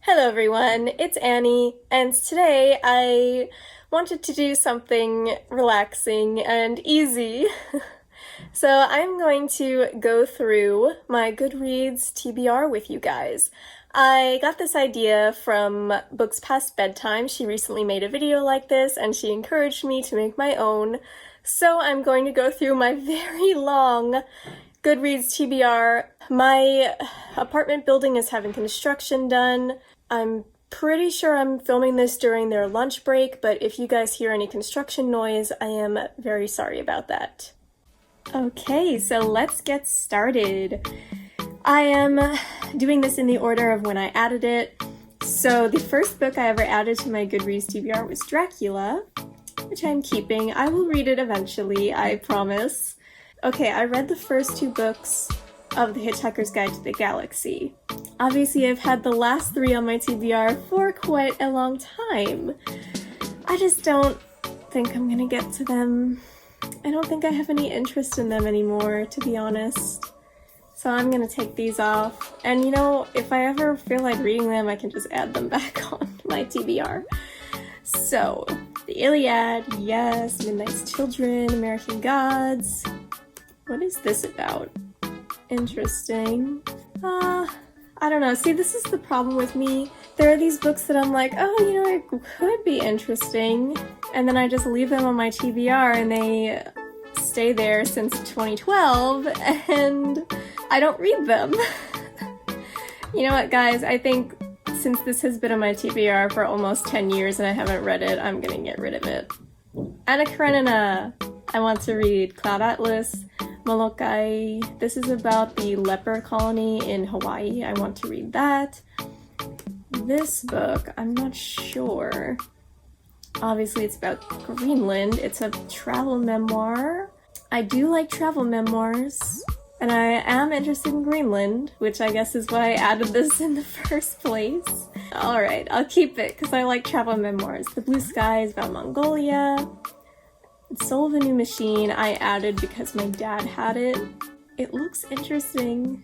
Hello everyone, it's Annie, and today I wanted to do something relaxing and easy. So I'm going to go through my Goodreads TBR with you guys. I got this idea from Books Past Bedtime. She recently made a video like this and she encouraged me to make my own. So I'm going to go through my very long Goodreads TBR. My apartment building is having construction done. I'm pretty sure I'm filming this during their lunch break, but if you guys hear any construction noise, I am very sorry about that. Okay, so let's get started. I am doing this in the order of when I added it. So the first book I ever added to my Goodreads TBR was Dracula, which I'm keeping. I will read it eventually, I promise. Okay, I read the first two books of The Hitchhiker's Guide to the Galaxy. Obviously, I've had the last three on my TBR for quite a long time. I just don't think I'm gonna get to them. I don't think I have any interest in them anymore, to be honest. So I'm gonna take these off. And you know, if I ever feel like reading them, I can just add them back on my TBR. So, The Iliad, yes, Midnight's Children, American Gods. What is this about? Interesting. I don't know. See, this is the problem with me. There are these books that I'm like, oh, you know, it could be interesting. And then I just leave them on my TBR and they stay there since 2012 and I don't read them. You know what, guys? I think since this has been on my TBR for almost 10 years and I haven't read it, I'm gonna get rid of it. Anna Karenina. I want to read Cloud Atlas. Molokai. This is about the leper colony in Hawaii. I want to read that. This book, I'm not sure. Obviously, it's about Greenland. It's a travel memoir. I do like travel memoirs, and I am interested in Greenland, which I guess is why I added this in the first place. Alright, I'll keep it because I like travel memoirs. The Blue Sky is about Mongolia. Soul of a New Machine I added because my dad had it. It looks interesting.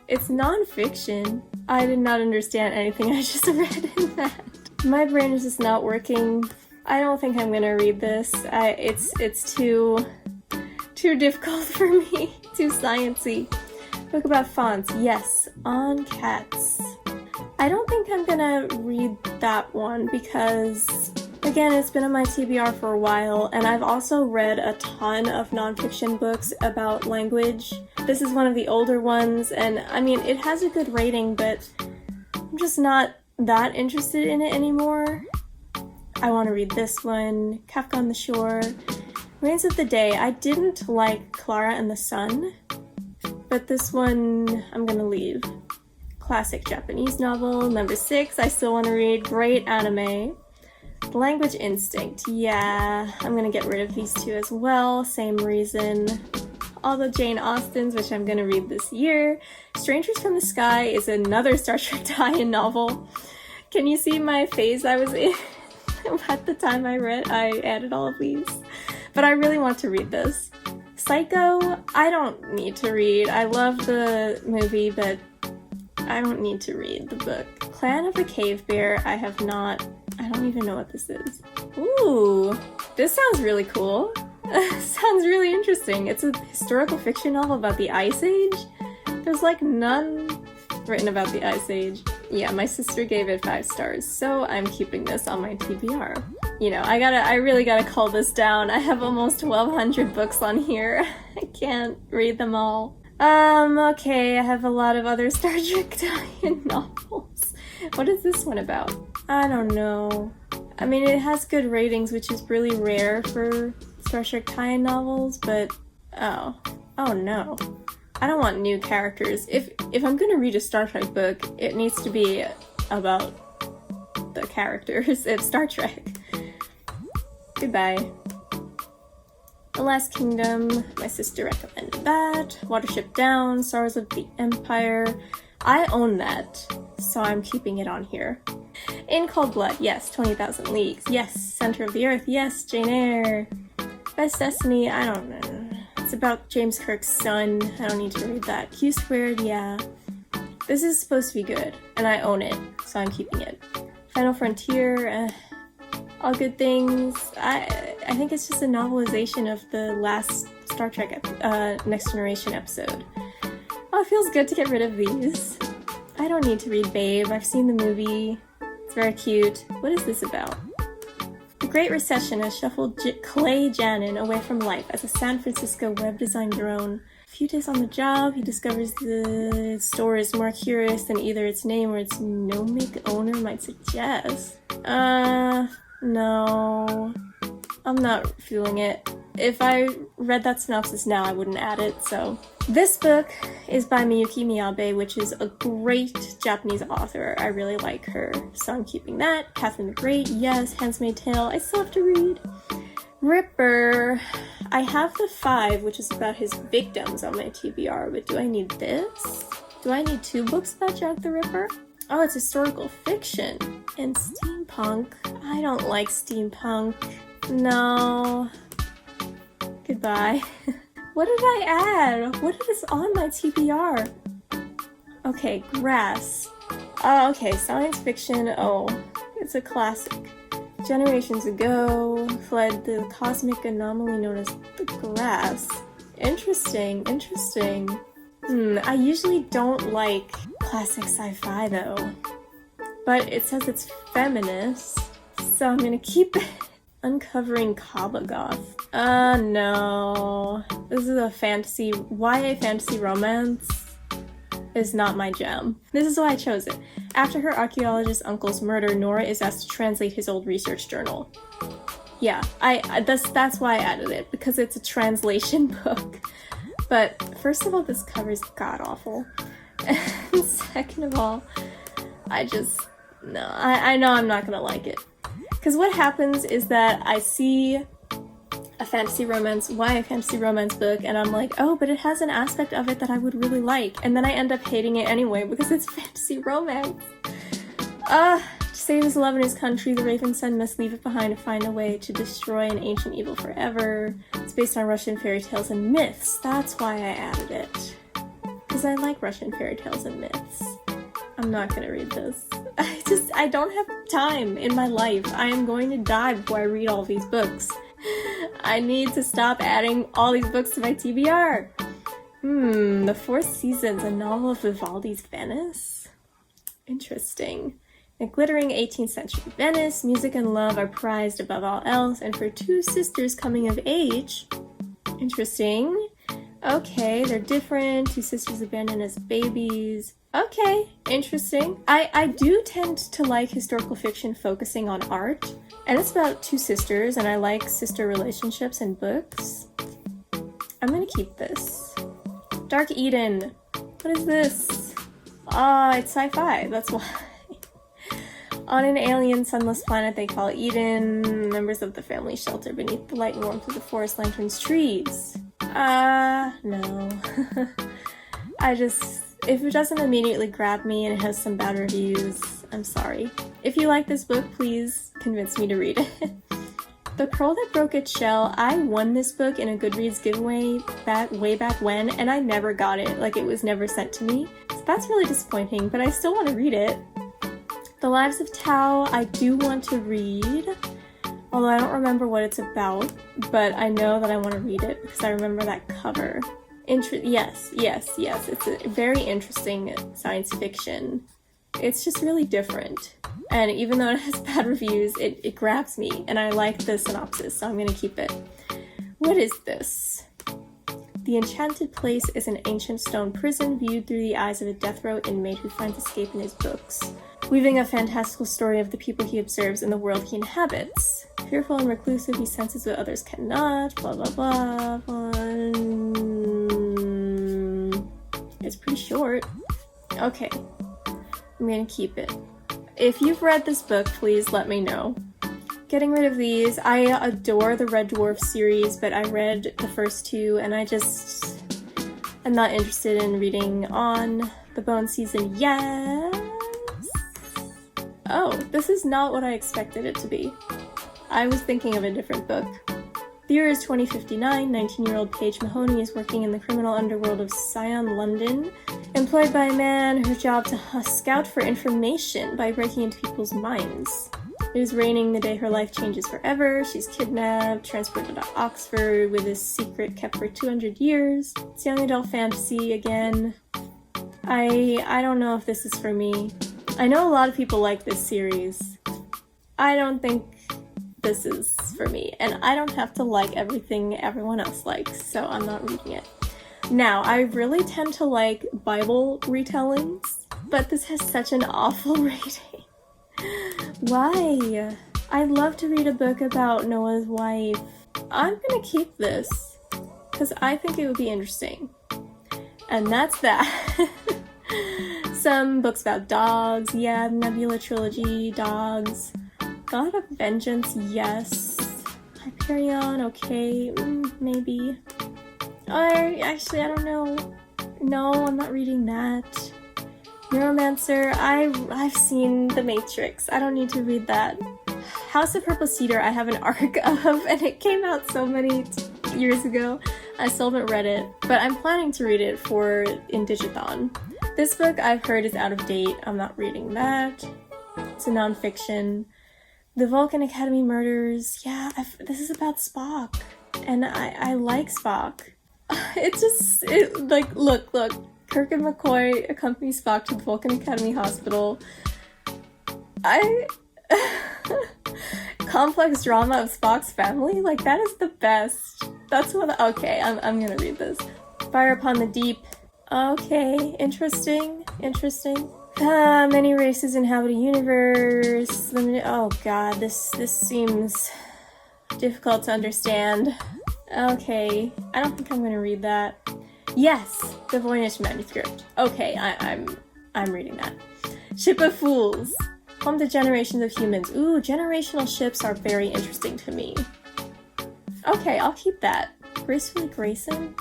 It's non-fiction. I did not understand anything I just read in that. My brain is just not working. I don't think I'm gonna read this. It's too difficult for me. Too sciencey. Book about fonts. Yes, On Cats. I don't think I'm gonna read that one because again, it's been on my TBR for a while, and I've also read a ton of nonfiction books about language. This is one of the older ones, and I mean, it has a good rating, but I'm just not that interested in it anymore. I want to read this one, Kafka on the Shore. Rains of the Day. I didn't like Clara and the Sun, but this one I'm gonna leave. Classic Japanese novel. Number 6, I still want to read. Great anime. Language Instinct, yeah, I'm gonna get rid of these two as well, same reason. All the Jane Austens, which I'm gonna read this year. Strangers from the Sky is another Star Trek tie-in novel. Can you see my phase I was in at the time I added all of these? But I really want to read this. Psycho, I don't need to read. I love the movie, but I don't need to read the book. Clan of the Cave Bear, I don't even know what this is. Ooh, this sounds really cool. Sounds really interesting. It's a historical fiction novel about the Ice Age. There's like none written about the Ice Age. Yeah, my sister gave it 5 stars, so I'm keeping this on my TBR. You know, I really gotta cull this down. I have almost 1,200 books on here. I can't read them all. Okay, I have a lot of other Star Trek tie-in novels. What is this one about? I don't know. I mean, it has good ratings, which is really rare for Star Trek tie-in novels, but oh no. I don't want new characters. If I'm gonna read a Star Trek book, it needs to be about the characters of Star Trek. Goodbye. The Last Kingdom, my sister recommended that. Watership Down, Stars of the Empire. I own that, so I'm keeping it on here. In Cold Blood, yes. 20,000 Leagues, yes. Center of the Earth, yes. Jane Eyre. Best Destiny, I don't know. It's about James Kirk's son. I don't need to read that. Q Squared, yeah. This is supposed to be good, and I own it, so I'm keeping it. Final Frontier, All Good Things. I think it's just a novelization of the last Star Trek Next Generation episode. Oh, it feels good to get rid of these. I don't need to read Babe. I've seen the movie. It's very cute. What is this about? The Great Recession has shuffled Clay Janin away from life as a San Francisco web design drone. A few days on the job, he discovers the store is more curious than either its name or its gnomic owner might suggest. No. I'm not feeling it. If I read that synopsis now, I wouldn't add it, so. This book is by Miyuki Miyabe, which is a great Japanese author. I really like her, so I'm keeping that. Catherine the Great, yes. Handmaid's Tale, I still have to read. Ripper, I have the 5, which is about his victims on my TBR, but do I need this? Do I need 2 books about Jack the Ripper? Oh, it's historical fiction and steampunk. I don't like steampunk. No. Goodbye. What did I add? What is on my TBR? Okay, Grass. Oh, okay, science fiction. Oh, it's a classic. Generations ago, fled the cosmic anomaly known as the Grass. Interesting. I usually don't like classic sci-fi though, but it says it's feminist, so I'm gonna keep it. Uncovering Kabagoth. No. This is a fantasy, YA fantasy romance is not my jam. This is why I chose it. After her archaeologist uncle's murder, Nora is asked to translate his old research journal. Yeah, that's why I added it, because it's a translation book. But first of all, this cover is god-awful. And second of all, I know I'm not gonna like it. Because what happens is that I see a fantasy romance, YA fantasy romance book, and I'm like, oh, but it has an aspect of it that I would really like. And then I end up hating it anyway because it's fantasy romance. To save his love and his country, the Raven Son must leave it behind to find a way to destroy an ancient evil forever. It's based on Russian fairy tales and myths. That's why I added it. Because I like Russian fairy tales and myths. I'm not gonna read this. I don't have time in my life. I am going to die before I read all these books. I need to stop adding all these books to my TBR. The Fourth Seasons, a novel of Vivaldi's Venice? Interesting. In glittering 18th century Venice, music and love are prized above all else, and for 2 sisters coming of age. Interesting. Okay, they're different. 2 sisters abandoned as babies. Okay, interesting. I do tend to like historical fiction focusing on art, and it's about 2 sisters, and I like sister relationships in books. I'm gonna keep this. Dark Eden. What is this? It's sci-fi, that's why. On an alien, sunless planet they call Eden, members of the family shelter beneath the light and warmth of the forest lanterns trees. No. If it doesn't immediately grab me and it has some bad reviews, I'm sorry. If you like this book, please convince me to read it. The Pearl That Broke Its Shell, I won this book in a Goodreads giveaway way back when, and I never got it. Like, it was never sent to me. So that's really disappointing, but I still want to read it. The Lives of Tao, I do want to read, although I don't remember what it's about, but I know that I want to read it because I remember that cover. Yes. It's a very interesting science fiction. It's just really different. And even though it has bad reviews, it grabs me, and I like the synopsis, so I'm gonna keep it. What is this? The Enchanted Place is an ancient stone prison viewed through the eyes of a death row inmate who finds escape in his books, weaving a fantastical story of the people he observes and the world he inhabits. Fearful and reclusive, he senses what others cannot, blah blah blah. It's pretty short. Okay, I'm gonna keep it. If you've read this book, please let me know. Getting rid of these. I adore the Red Dwarf series, but I read the first 2 and I'm not interested in reading on the Bone season. Yes! Oh, this is not what I expected it to be. I was thinking of a different book. The year is 2059. 19-year-old Paige Mahoney is working in the criminal underworld of Scion, London, Employed by a man, her job to scout for information by breaking into people's minds. It is raining the day her life changes forever. She's kidnapped, transported to Oxford with a secret kept for 200 years. It's young adult fantasy again. I don't know if this is for me. I know a lot of people like this series. I don't think this is for me, and I don't have to like everything everyone else likes, so I'm not reading it. Now, I really tend to like Bible retellings, but this has such an awful rating. Why? I'd love to read a book about Noah's wife. I'm gonna keep this, because I think it would be interesting. And that's that. Some books about dogs, yeah, Nebula trilogy, dogs. God of Vengeance, yes. Hyperion, okay, maybe. Actually, I don't know. No, I'm not reading that. Neuromancer, I've seen The Matrix. I don't need to read that. House of Purple Cedar, I have an arc of, and it came out so many years ago. I still haven't read it, but I'm planning to read it in Digithon. This book I've heard is out of date. I'm not reading that. It's a nonfiction. The Vulcan Academy Murders, yeah, this is about Spock, and I like Spock. Look, Kirk and McCoy accompany Spock to the Vulcan Academy Hospital. Complex drama of Spock's family? Like, that is the best. That's what, okay, I'm gonna read this. Fire Upon the Deep. Okay, interesting. Many races inhabit a universe. Oh god, this seems difficult to understand. Okay, I don't think I'm gonna read that. Yes, the Voynich manuscript. Okay, I'm reading that. Ship of Fools. Home to generations of humans. Ooh, generational ships are very interesting to me. Okay, I'll keep that. Gracefully Grayson?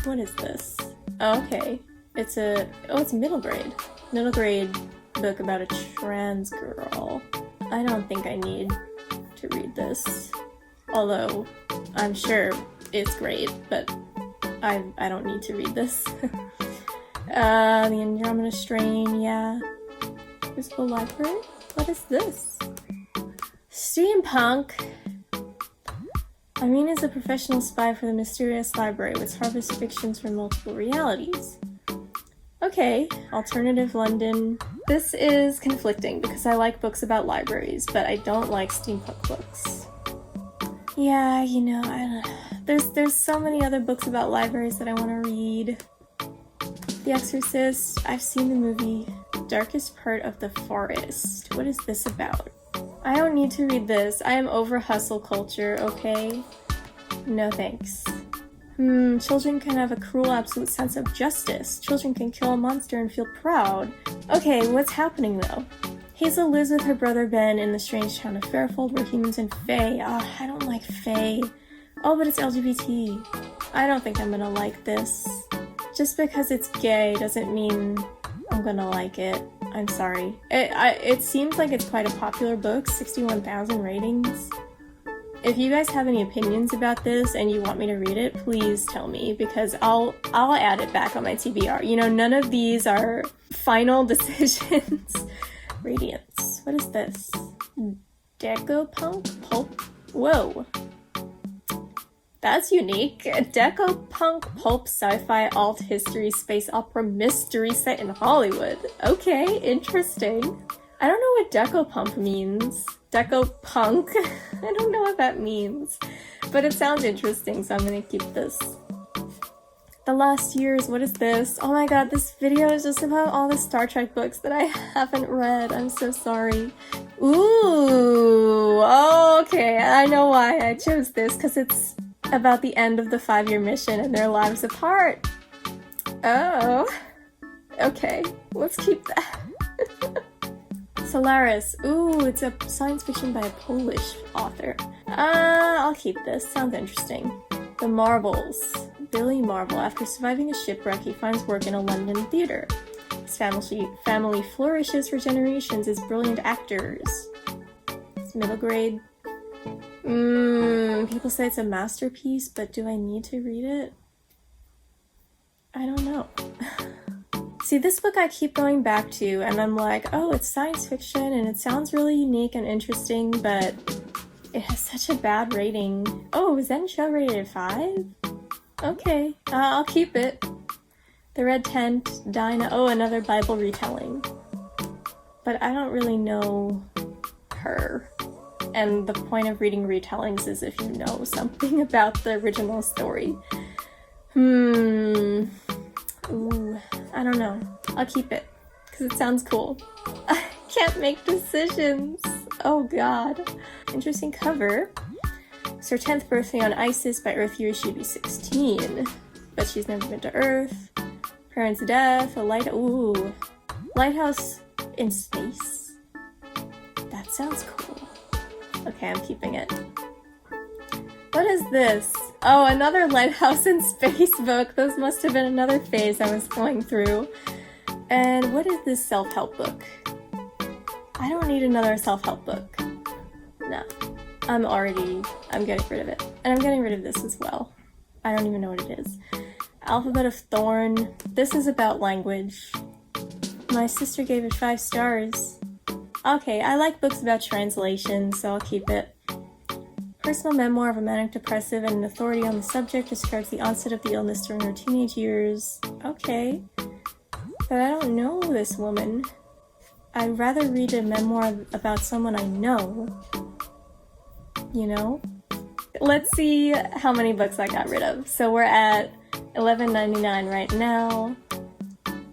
What is this? Okay, it's middle grade. Middle grade book about a trans girl. I don't think I need to read this. Although, I'm sure it's great, but I don't need to read this. The Andromeda Strain, yeah. Visible Library? What is this? Steampunk! Irene is a professional spy for the mysterious library, which harvests fictions from multiple realities. Okay, alternative London. This is conflicting because I like books about libraries, but I don't like steampunk books. Yeah, you know, I don't know. There's so many other books about libraries that I want to read. The Exorcist, I've seen the movie. Darkest Part of the Forest. What is this about? I don't need to read this. I am over hustle culture, okay? No thanks. Children can have a cruel, absolute sense of justice. Children can kill a monster and feel proud. Okay, what's happening though? Hazel lives with her brother Ben in the strange town of Fairfold where humans and Fae. I don't like Fae. Oh, but it's LGBT. I don't think I'm gonna like this. Just because it's gay doesn't mean I'm gonna like it. I'm sorry. It seems like it's quite a popular book, 61,000 ratings. If you guys have any opinions about this and you want me to read it, please tell me, because I'll add it back on my TBR. You know, none of these are final decisions. Radiance. What is this? Decopunk pulp? Whoa. That's unique. Decopunk pulp sci-fi alt history space opera mystery set in Hollywood. Okay, interesting. I don't know what decopunk means. Decopunk? I don't know what that means. But it sounds interesting, so I'm gonna keep this. The Last Years, what is this? Oh my god, this video is just about all the Star Trek books that I haven't read. I'm so sorry. Ooh, okay, I know why I chose this, because it's about the end of the 5-year mission and their lives apart. Oh, okay, let's keep that. Solaris, ooh, it's a science fiction by a Polish author. I'll keep this, sounds interesting. The Marvels. Billy Marvel, after surviving a shipwreck, he finds work in a London theater. His family flourishes for generations as brilliant actors. It's middle grade. People say it's a masterpiece, but do I need to read it? I don't know. See, this book I keep going back to, and I'm like, oh, it's science fiction, and it sounds really unique and interesting, but it has such a bad rating. Oh, Zen Show rated 5? Okay, I'll keep it. The Red Tent, Dinah, oh, another Bible retelling. But I don't really know her. And the point of reading retellings is if you know something about the original story. Ooh, I don't know. I'll keep it, because it sounds cool. I can't make decisions. Oh god. Interesting cover. It's her 10th birthday on Isis. By Earth year she'd be 16. But she's never been to Earth. Parents' death, a lighthouse in space? That sounds cool. Okay, I'm keeping it. What is this? Oh, another lighthouse in space book. Those must have been another phase I was going through. And what is this self-help book? I don't need another self-help book. No. I'm getting rid of it. And I'm getting rid of this as well. I don't even know what it is. Alphabet of Thorn. This is about language. My sister gave it 5 stars. Okay, I like books about translation, so I'll keep it. Personal memoir of a manic depressive and an authority on the subject, describes the onset of the illness during her teenage years. Okay. But I don't know this woman. I'd rather read a memoir about someone I know. You know? Let's see how many books I got rid of. So we're at $11.99 right now.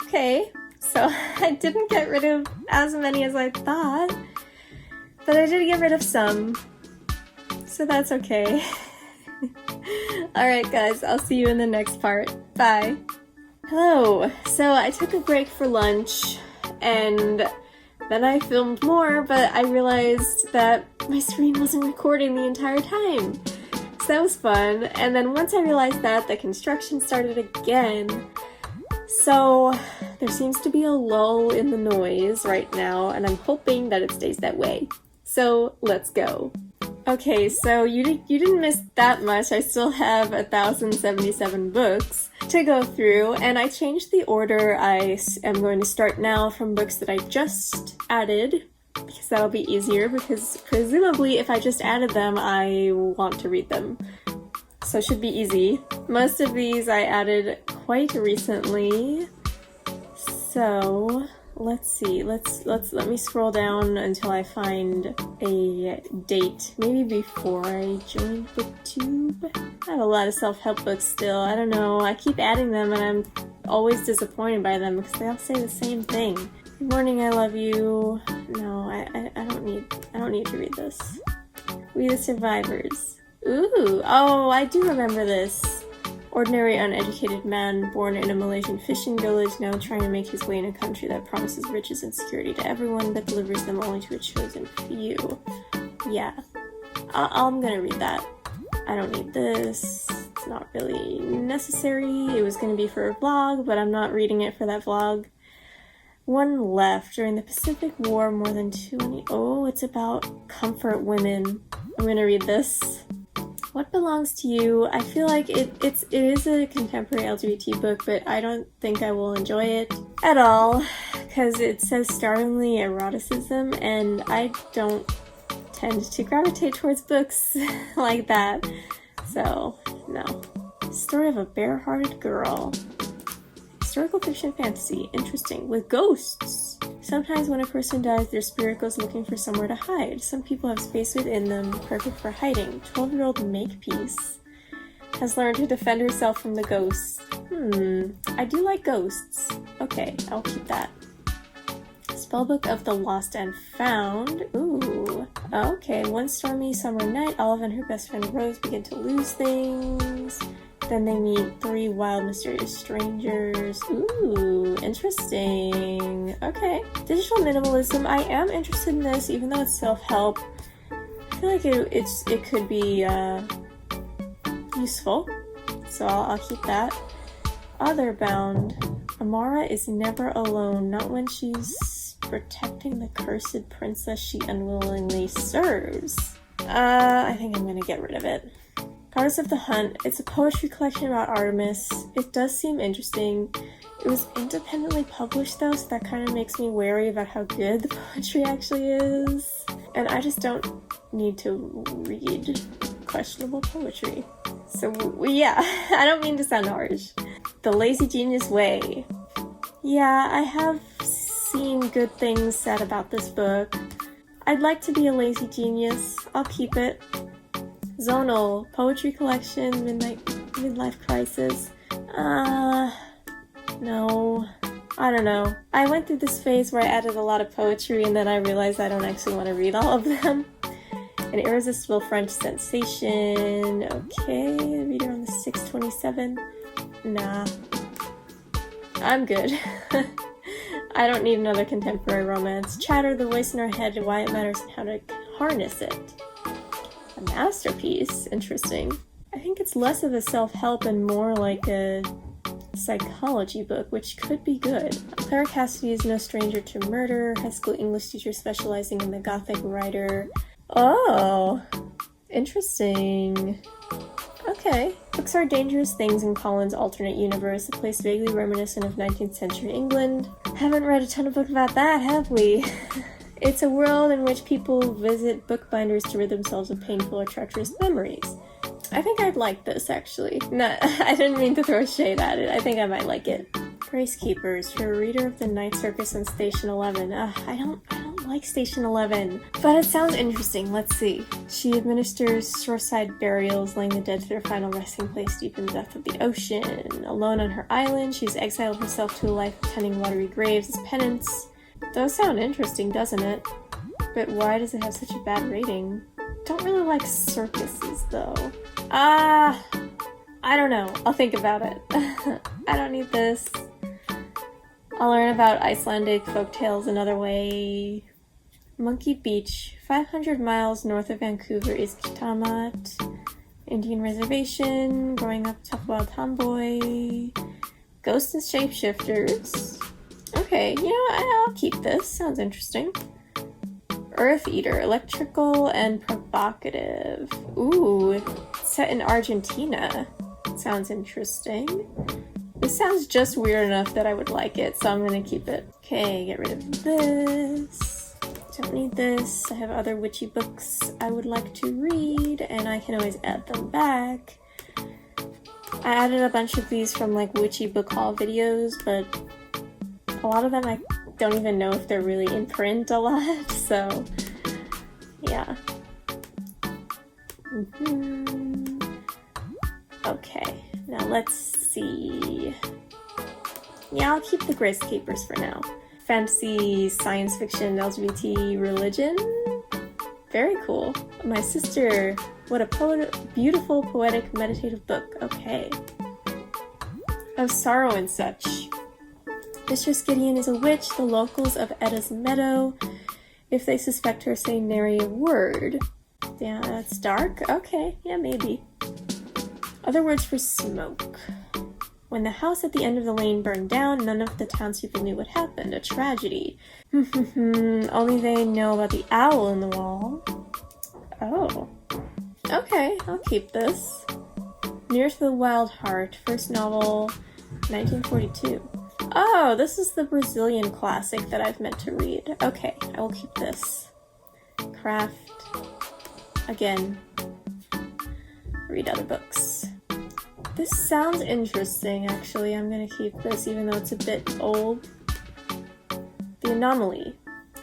Okay, so I didn't get rid of as many as I thought, but I did get rid of some, so that's okay. Alright guys, I'll see you in the next part. Bye! Hello! So I took a break for lunch, and then I filmed more, but I realized that my screen wasn't recording the entire time. So that was fun, and then once I realized that, the construction started again. So there seems to be a lull in the noise right now, and I'm hoping that it stays that way. So let's go. Okay, so you didn't miss that much. I still have 1,077 books to go through, and I changed the order. I am going to start now from books that I just added, because that'll be easier, because presumably if I just added them, I want to read them. So it should be easy. Most of these I added quite recently. So let's see, let me scroll down until I find a date, maybe before I joined BookTube. I have a lot of self-help books still. I don't know, I keep adding them and I'm always disappointed by them because they all say the same thing. Good morning, I love you. No, I don't need to read this. We the Survivors. Ooh, oh, I do remember this. Ordinary uneducated man born in a Malaysian fishing village, now trying to make his way in a country that promises riches and security to everyone but delivers them only to a chosen few. Yeah, I'm gonna read that. I don't need this. It's not really necessary. It was gonna be for a vlog, but I'm not reading it for that vlog. One left. During the Pacific War, more than 20... Oh, it's about comfort women. I'm gonna read this. What Belongs to You? I feel like it is a contemporary LGBT book, but I don't think I will enjoy it at all, because it says startlingly eroticism, and I don't tend to gravitate towards books like that, so no. Story of a bare-hearted girl. Historical fiction fantasy, interesting, with ghosts. Sometimes when a person dies, their spirit goes looking for somewhere to hide. Some people have space within them, perfect for hiding. 12-year-old Makepeace has learned to defend herself from the ghosts. I do like ghosts. Okay, I'll keep that. Spellbook of the Lost and Found. Ooh. Okay, one stormy summer night, Olive and her best friend Rose begin to lose things. Then they meet 3 wild, mysterious strangers. Ooh, interesting. Okay. Digital minimalism. I am interested in this, even though it's self-help. I feel like it could be useful. So I'll keep that. Otherbound. Amara is never alone, not when she's protecting the cursed princess she unwillingly serves. I think I'm gonna get rid of it. Goddess of the Hunt. It's a poetry collection about Artemis. It does seem interesting. It was independently published though, so that kind of makes me wary about how good the poetry actually is. And I just don't need to read questionable poetry. So yeah, I don't mean to sound harsh. The Lazy Genius Way. Yeah, I have seen good things said about this book. I'd like to be a lazy genius. I'll keep it. Zonal, poetry collection, midlife crisis. No. I don't know. I went through this phase where I added a lot of poetry and then I realized I don't actually want to read all of them. An irresistible French sensation. Okay, reader on the 627. Nah. I'm good. I don't need another contemporary romance. Chatter, the voice in our head, why it matters and how to harness it. A masterpiece. Interesting. I think it's less of a self-help and more like a psychology book, which could be good. Claire Cassidy is no stranger to murder. High school English teacher specializing in the Gothic writer. Oh, interesting. Okay. Books are dangerous things in Colin's alternate universe, a place vaguely reminiscent of 19th century England. Haven't read a ton of books about that, have we? It's a world in which people visit bookbinders to rid themselves of painful or treacherous memories. I think I'd like this, actually. No, I didn't mean to throw shade at it. I think I might like it. Grace Keepers, for a reader of the Night Circus on Station 11. I don't like Station 11, but it sounds interesting. Let's see. She administers shoreside burials, laying the dead to their final resting place deep in the depth of the ocean. Alone on her island, she's exiled herself to a life of tending watery graves as penance. Does sound interesting, doesn't it? But why does it have such a bad rating? Don't really like circuses, though. I don't know. I'll think about it. I don't need this. I'll learn about Icelandic folktales another way. Monkey Beach, 500 miles north of Vancouver is Kitamat. Indian Reservation, growing up tough wild tomboy. Ghosts and Shapeshifters. Okay, you know what? I'll keep this. Sounds interesting. Earth Eater, electrical and provocative. Ooh, set in Argentina. Sounds interesting. This sounds just weird enough that I would like it, so I'm gonna keep it. Okay, get rid of this. Don't need this. I have other witchy books I would like to read, and I can always add them back. I added a bunch of these from like witchy book haul videos, but a lot of them I don't even know if they're really in print a lot, so yeah. Okay, now let's see. Yeah, I'll keep the Grace Keepers for now. Fantasy, science fiction, LGBT, religion. Very cool. My sister, what a beautiful, poetic, meditative book. Okay. Of Sorrow and Such. Mistress Gideon is a witch, the locals of Edda's Meadow. If they suspect her, say nary a word. Yeah, that's dark. Okay, yeah, maybe. Other words for smoke. When the house at the end of the lane burned down, none of the townspeople knew what happened. A tragedy. Only they know about the owl in the wall. Oh. Okay, I'll keep this. Near to the Wild Heart, first novel, 1942. Oh, this is the Brazilian classic that I've meant to read. Okay, I will keep this. Craft. Again. Read other books. This sounds interesting, actually. I'm gonna keep this even though it's a bit old. The Anomaly.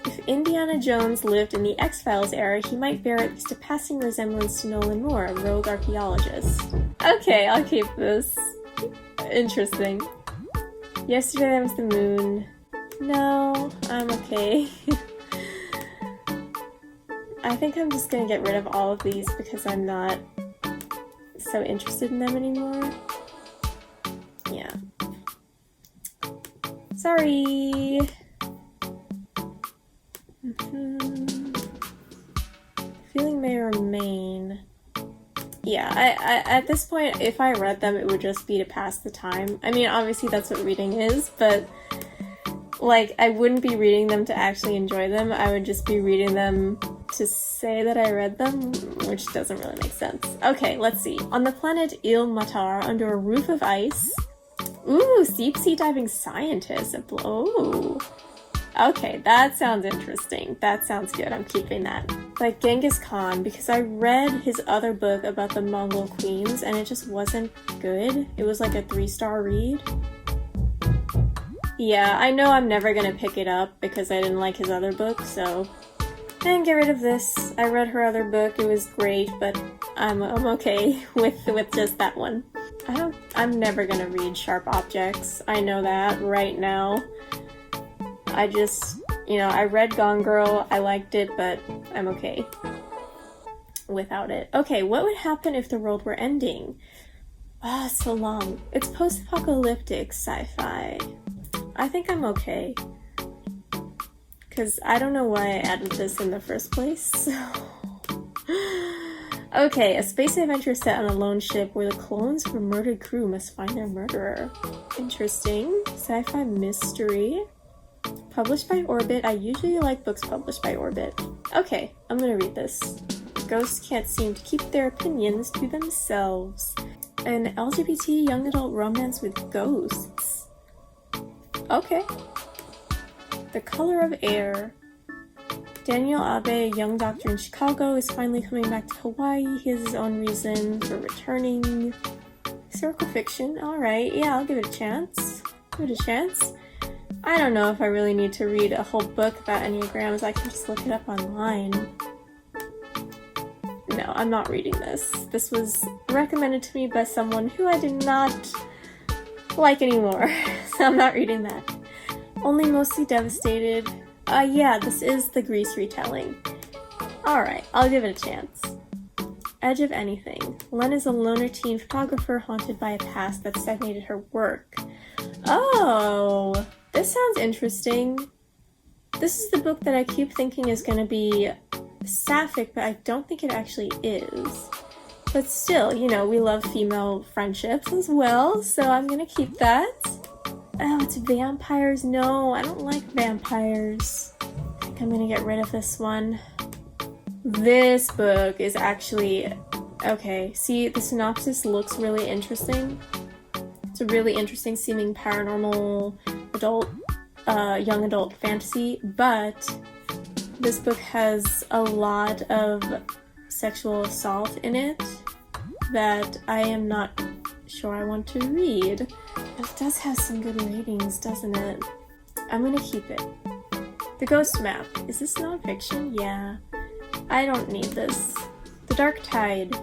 If Indiana Jones lived in the X-Files era, he might bear at least a passing resemblance to Nolan Moore, a rogue archaeologist. Okay, I'll keep this. Interesting. Yesterday There Was the Moon. No, I'm okay. I think I'm just gonna get rid of all of these because I'm not so interested in them anymore. Yeah. Sorry. Feeling may remain. Yeah, I at this point, if I read them, it would just be to pass the time. I mean, obviously that's what reading is, but like, I wouldn't be reading them to actually enjoy them. I would just be reading them to say that I read them, which doesn't really make sense. Okay, let's see. On the planet Ilmatar, under a roof of ice. Ooh, deep sea diving scientist. Oh. Okay, that sounds interesting. That sounds good. I'm keeping that. Like Genghis Khan, because I read his other book about the Mongol queens and it just wasn't good. It was like a 3-star read. Yeah, I know I'm never gonna pick it up because I didn't like his other book, so... And get rid of this. I read her other book, it was great, but I'm okay with just that one. I'm never gonna read Sharp Objects. I know that right now. I just, I read Gone Girl, I liked it, but I'm okay without it. Okay, what would happen if the world were ending? Ah, so long. It's post-apocalyptic sci-fi. I think I'm okay. Because I don't know why I added this in the first place. Okay, a space adventure set on a lone ship where the clones of a murdered crew must find their murderer. Interesting. Sci-fi mystery. Published by Orbit. I usually like books published by Orbit. Okay, I'm gonna read this. Ghosts can't seem to keep their opinions to themselves. An LGBT young adult romance with ghosts. Okay. The Color of Air. Daniel Abe, a young doctor in Chicago, is finally coming back to Hawaii. He has his own reason for returning. Historical fiction. Alright, yeah, I'll give it a chance. Give it a chance. I don't know if I really need to read a whole book about Enneagrams. I can just look it up online. No, I'm not reading this. This was recommended to me by someone who I did not like anymore, so I'm not reading that. Only Mostly Devastated. Yeah, this is the Grease retelling. Alright, I'll give it a chance. Edge of Anything. Len is a loner teen photographer haunted by a past that stagnated her work. Oh, this sounds interesting. This is the book that I keep thinking is going to be sapphic, but I don't think it actually is. But still, we love female friendships as well, so I'm going to keep that. Oh, it's vampires. No, I don't like vampires. I think I'm going to get rid of this one. This book is actually... Okay, see, the synopsis looks really interesting. It's a really interesting seeming paranormal young adult fantasy, but this book has a lot of sexual assault in it that I am not sure I want to read. But it does have some good ratings, doesn't it? I'm gonna keep it. The Ghost Map. Is this nonfiction? Yeah. I don't need this. The Dark Tide.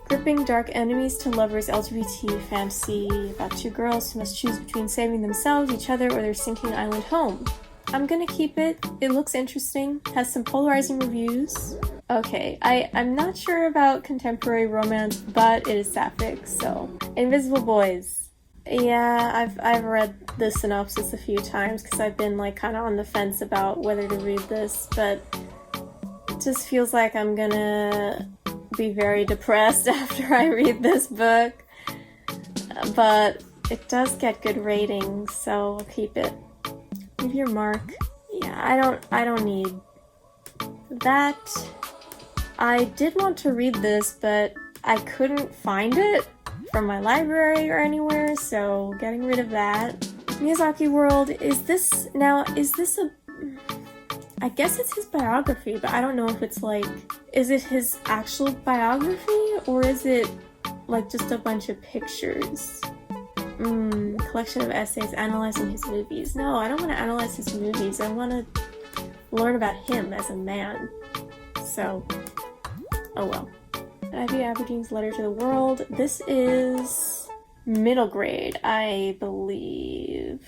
Gripping dark enemies to lovers LGBT fantasy about two girls who must choose between saving themselves, each other, or their sinking island home. I'm gonna keep it. It looks interesting. Has some polarizing reviews. Okay, I'm not sure about contemporary romance, but it is sapphic, so. Invisible Boys. Yeah, I've read the synopsis a few times because I've been kind of on the fence about whether to read this, but it just feels like I'm gonna be very depressed after I read this book, but it does get good ratings, so I'll keep it. Leave your mark. Yeah, I don't need that. I did want to read this, but I couldn't find it from my library or anywhere, so getting rid of that. Miyazaki World, is this a... I guess it's his biography, but I don't know if it's is it his actual biography, or is it just a bunch of pictures? Collection of essays analyzing his movies. No, I don't want to analyze his movies. I want to learn about him as a man. So, oh well. Ivy Aberdeen's Letter to the World. This is middle grade, I believe.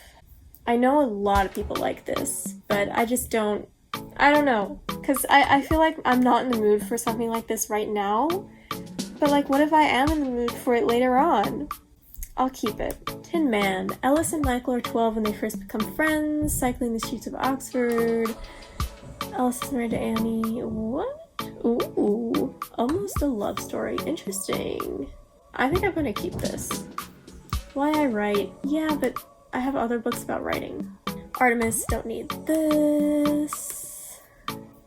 I know a lot of people like this, but I just don't... I don't know, because I feel like I'm not in the mood for something like this right now, but what if I am in the mood for it later on? I'll keep it. Tin Man. Ellis and Michael are 12 when they first become friends, cycling the streets of Oxford. Ellis is married to Annie. What? Ooh, almost a love story. Interesting. I think I'm gonna keep this. Why I Write. Yeah, but I have other books about writing. Artemis, don't need this.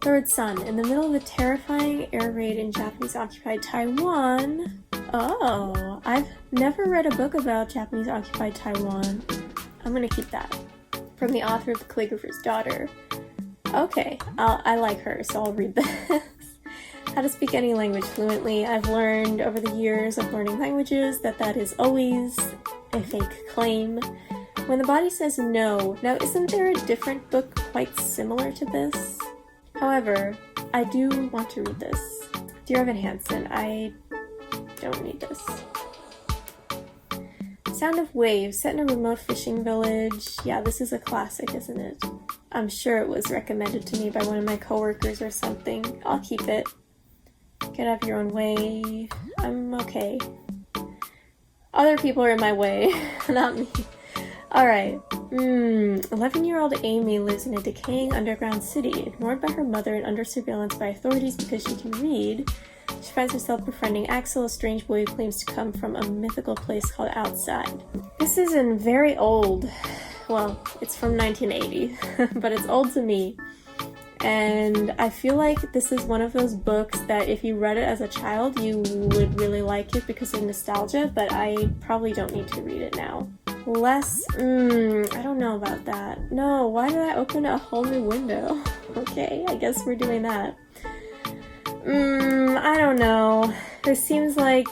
Third son, in the middle of a terrifying air raid in Japanese-occupied Taiwan. Oh, I've never read a book about Japanese-occupied Taiwan. I'm gonna keep that. From the author of The Calligrapher's Daughter. Okay, I like her, so I'll read this. How to speak any language fluently. I've learned over the years of learning languages that is always a fake claim. When the body says no. Now, isn't there a different book quite similar to this? However, I do want to read this. Dear Evan Hansen, I don't need this. Sound of Waves, set in a remote fishing village. Yeah, this is a classic, isn't it? I'm sure it was recommended to me by one of my coworkers or something. I'll keep it. Get out of your own way. I'm okay. Other people are in my way, not me. Alright. 11-year-old Amy lives in a decaying underground city, ignored by her mother and under surveillance by authorities because she can read. She finds herself befriending Axel, a strange boy who claims to come from a mythical place called Outside. This is in very old, well, it's from 1980, but it's old to me. And I feel like this is one of those books that if you read it as a child, you would really like it because of nostalgia, but I probably don't need to read it now. Less, I don't know about that. No, why did I open a whole new window? Okay, I guess we're doing that. I don't know. This seems like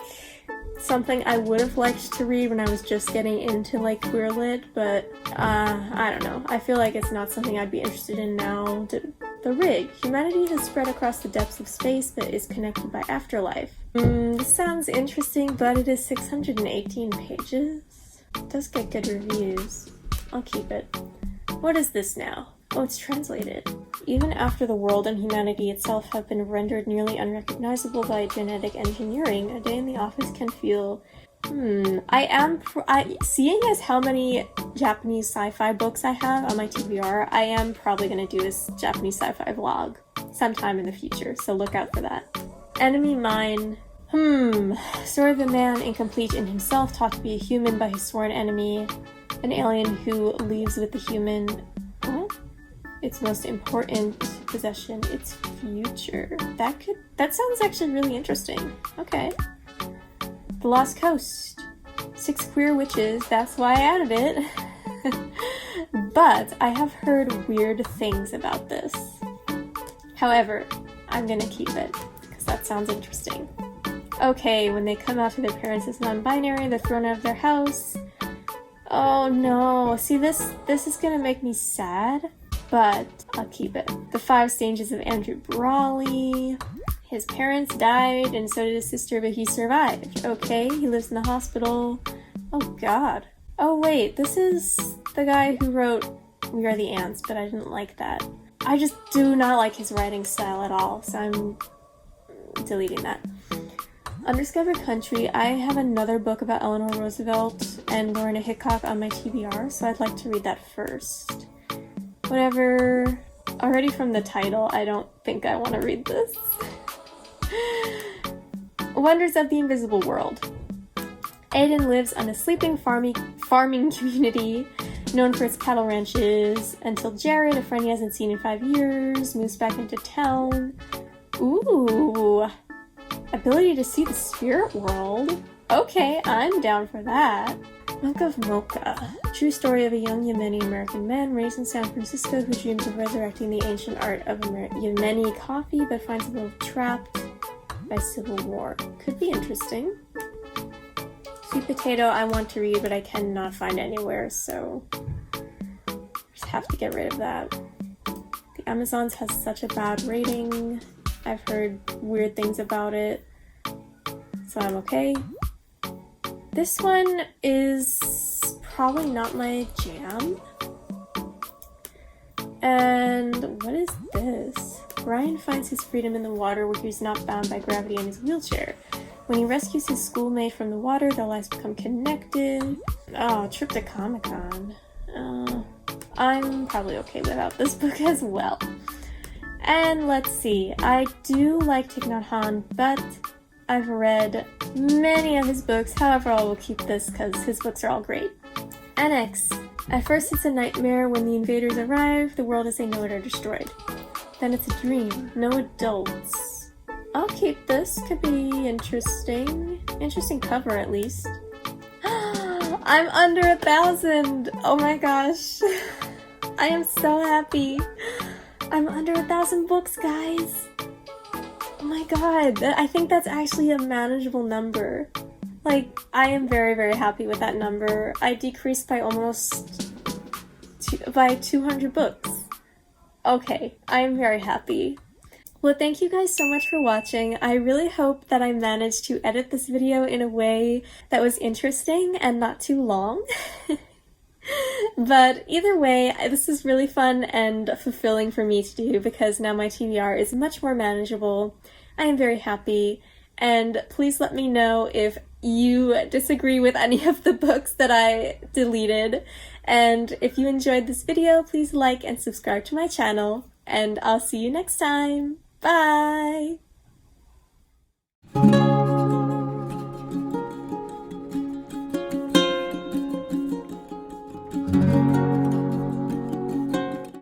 something I would have liked to read when I was just getting into like queer lit, but I don't know. I feel like it's not something I'd be interested in now. The Rig. Humanity has spread across the depths of space but is connected by afterlife. This sounds interesting, but it is 618 pages. It does get good reviews. I'll keep it. What is this now? Oh, it's translated. Even after the world and humanity itself have been rendered nearly unrecognizable by genetic engineering, a day in the office can feel... seeing as how many Japanese sci-fi books I have on my TBR, I am probably going to do this Japanese sci-fi vlog sometime in the future, so look out for that. Enemy Mine. Story of a man incomplete in himself, taught to be a human by his sworn enemy, an alien who leaves with the human... What? Its most important possession, its future. That sounds actually really interesting. Okay. The Lost Coast. 6 queer witches, that's why I added it. But I have heard weird things about this. However, I'm gonna keep it, because that sounds interesting. Okay, when they come out to their parents as non-binary, they're thrown out of their house. Oh no, see this is gonna make me sad, but I'll keep it. The 5 Stages of Andrew Brawley. His parents died, and so did his sister, but he survived. Okay, he lives in the hospital. Oh god. Oh wait, this is the guy who wrote We Are the Ants, but I didn't like that. I just do not like his writing style at all, so I'm deleting that. Undiscovered Country. I have another book about Eleanor Roosevelt and Lorna Hickok on my TBR, so I'd like to read that first. Whatever. Already from the title, I don't think I want to read this. Wonders of the Invisible World. Aiden lives on a sleeping farming community known for its cattle ranches until Jared, a friend he hasn't seen in 5 years, moves back into town. Ooh. Ability to see the spirit world. Okay, I'm down for that. Monk of Mocha. True story of a young Yemeni American man raised in San Francisco who dreams of resurrecting the ancient art of Yemeni coffee but finds himself trapped by civil war. Could be interesting. Sweet Potato I want to read, but I cannot find anywhere, so just have to get rid of that. The Amazons has such a bad rating. I've heard weird things about it, so I'm okay. This one is probably not my jam. And what is this? Ryan finds his freedom in the water where he's not bound by gravity in his wheelchair. When he rescues his schoolmate from the water, their lives become connected. Oh, trip to Comic-Con. I'm probably okay without this book as well. And let's see, I do like Thich Nhat Hanh, but I've read many of his books. However, I will keep this because his books are all great. Annex. At first it's a nightmare. When the invaders arrive, the world is ignored or destroyed. then it's a dream. No adults. I'll keep this. Could be interesting. Interesting cover, at least. I'm under 1,000! Oh my gosh. I am so happy. I'm under 1,000 books, guys. Oh my god. I think that's actually a manageable number. Like, I am very, very happy with that number. I decreased by almost by 200 books. Okay, I am very happy. Well, thank you guys so much for watching. I really hope that I managed to edit this video in a way that was interesting and not too long. But either way, this is really fun and fulfilling for me to do because now my TBR is much more manageable. I am very happy, and please let me know if you disagree with any of the books that I deleted. And if you enjoyed this video, please like and subscribe to my channel, and I'll see you next time. Bye!